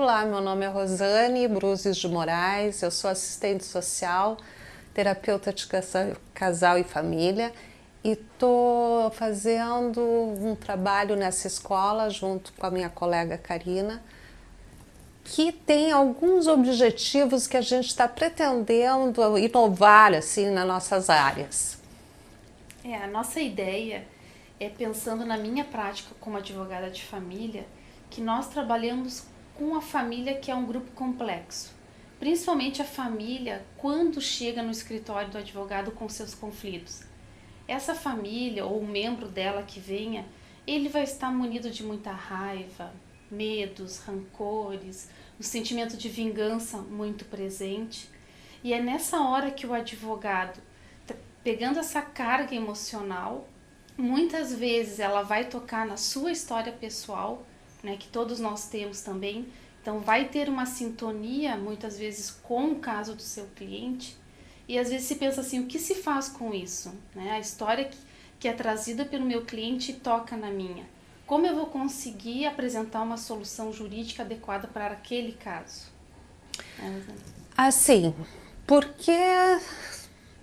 Olá, meu nome é Rosane Bruzes de Moraes, eu sou assistente social, terapeuta de casal e família e estou fazendo um trabalho nessa escola junto com a minha colega Karina, que tem alguns objetivos que a gente está pretendendo inovar assim nas nossas áreas. A nossa ideia é, pensando na minha prática como advogada de família, que nós trabalhamos com a família, que é um grupo complexo. Principalmente a família quando chega no escritório do advogado com seus conflitos. Essa família ou o membro dela que venha, ele vai estar munido de muita raiva, medos, rancores, um sentimento de vingança muito presente. E é nessa hora que o advogado, pegando essa carga emocional, muitas vezes ela vai tocar na sua história pessoal, né, que todos nós temos também. Então vai ter uma sintonia muitas vezes com o caso do seu cliente. E às vezes se pensa assim, o que se faz com isso? Né? A história que é trazida pelo meu cliente toca na minha. Como eu vou conseguir apresentar uma solução jurídica adequada para aquele caso? Assim, porque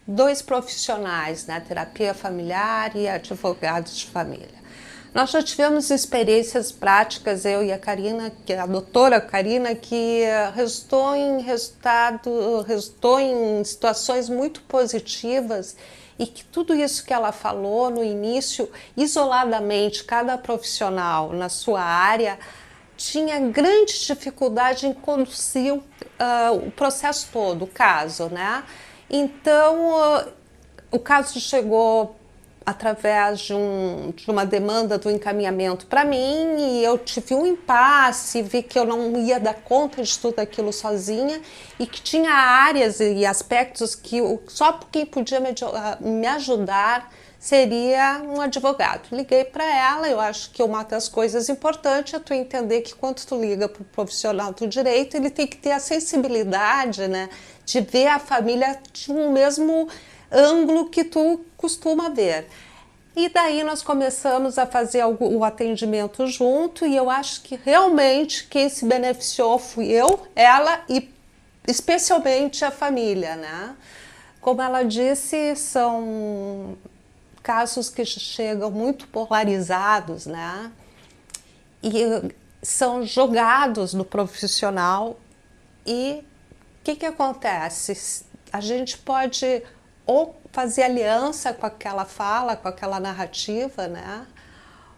dois profissionais, né, terapia familiar e advogados de família. Nós já tivemos experiências práticas, eu e a Karina, que é a doutora Karina, que resultou em situações muito positivas e que tudo isso que ela falou no início, isoladamente, cada profissional na sua área tinha grande dificuldade em conduzir o processo todo, o caso, né? Então, o caso chegou através de uma demanda do encaminhamento para mim e eu tive um impasse, vi que eu não ia dar conta de tudo aquilo sozinha e que tinha áreas e aspectos que só quem podia me ajudar seria um advogado. Liguei para ela, eu acho que uma das coisas importantes é tu entender que quando tu liga para o profissional do direito, ele tem que ter a sensibilidade, né, de ver a família de um mesmo ângulo que tu costuma ver. E daí nós começamos a fazer o atendimento junto e eu acho que realmente quem se beneficiou fui eu, ela e especialmente a família, né? Como ela disse, são casos que chegam muito polarizados, né? E são jogados no profissional e o que acontece? A gente pode ou fazer aliança com aquela fala, com aquela narrativa, né?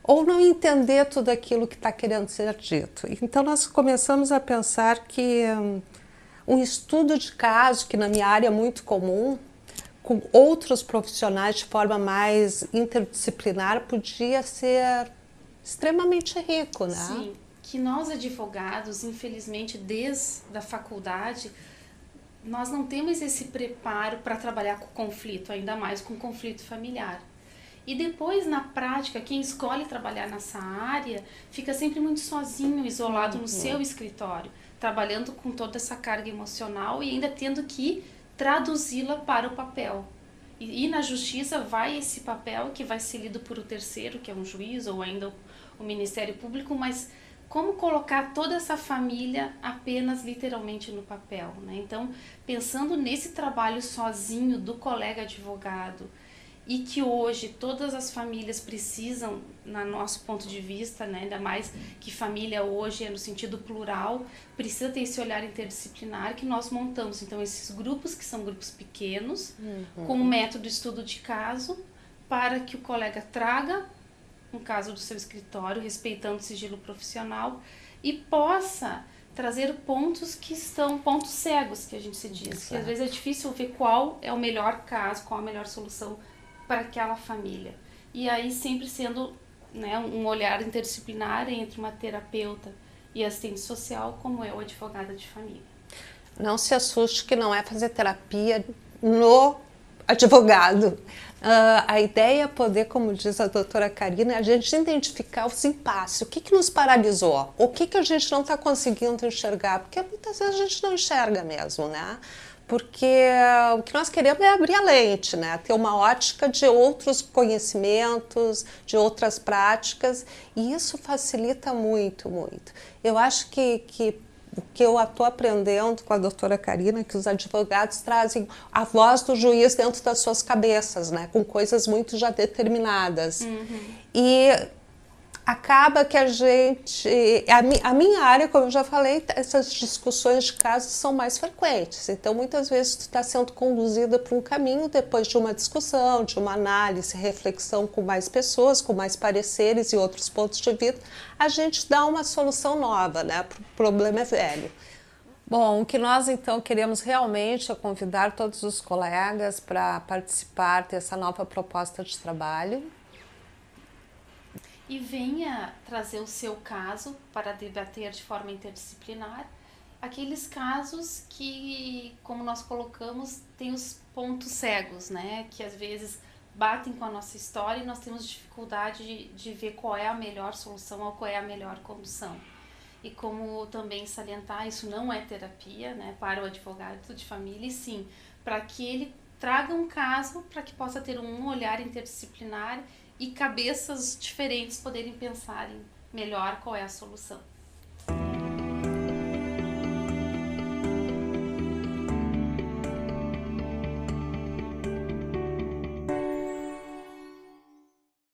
Ou não entender tudo aquilo que está querendo ser dito. Então nós começamos a pensar que um estudo de caso, que na minha área é muito comum, com outros profissionais de forma mais interdisciplinar, podia ser extremamente rico, né? Sim, que nós advogados, infelizmente, desde a faculdade, nós não temos esse preparo para trabalhar com conflito, ainda mais com conflito familiar. E depois, na prática, quem escolhe trabalhar nessa área fica sempre muito sozinho, isolado no seu escritório, trabalhando com toda essa carga emocional e ainda tendo que traduzi-la para o papel. E na justiça vai esse papel que vai ser lido por o terceiro, que é um juiz ou ainda o Ministério Público, mas como colocar toda essa família apenas literalmente no papel, né? Então, pensando nesse trabalho sozinho do colega advogado e que hoje todas as famílias precisam, no nosso ponto de vista, né, ainda mais que família hoje é no sentido plural, precisa ter esse olhar interdisciplinar que nós montamos. Então, esses grupos que são grupos pequenos, com um método de estudo de caso, para que o colega traga um caso do seu escritório, respeitando o sigilo profissional, e possa trazer pontos que estão, pontos cegos, que a gente se diz. Exato. Que às vezes é difícil ver qual é o melhor caso, qual a melhor solução para aquela família. E aí sempre sendo, né, um olhar interdisciplinar entre uma terapeuta e assistente social, como é o advogado de família. Não se assuste que não é fazer terapia no advogado. A ideia é poder, como diz a doutora Karina, a gente identificar os impasses, o que nos paralisou, o que a gente não está conseguindo enxergar, porque muitas vezes a gente não enxerga mesmo, né? Porque o que nós queremos é abrir a lente, né? Ter uma ótica de outros conhecimentos, de outras práticas, e isso facilita muito, muito. Eu acho que o que eu estou aprendendo com a doutora Karina, que os advogados trazem a voz do juiz dentro das suas cabeças, né, com coisas muito já determinadas. E acaba que a gente, a minha área, como eu já falei, essas discussões de casos são mais frequentes. Então, muitas vezes, tu está sendo conduzida para um caminho depois de uma discussão, de uma análise, reflexão com mais pessoas, com mais pareceres e outros pontos de vista, a gente dá uma solução nova, né? O problema é velho. Bom, o que nós então queremos realmente é convidar todos os colegas para participar dessa nova proposta de trabalho. E venha trazer o seu caso para debater de forma interdisciplinar aqueles casos que, como nós colocamos, tem os pontos cegos, né? Que às vezes batem com a nossa história e nós temos dificuldade de ver qual é a melhor solução ou qual é a melhor condução. E como também salientar, isso não é terapia, né, para o advogado de família, e sim para que ele traga um caso para que possa ter um olhar interdisciplinar e cabeças diferentes poderem pensar em melhor qual é a solução.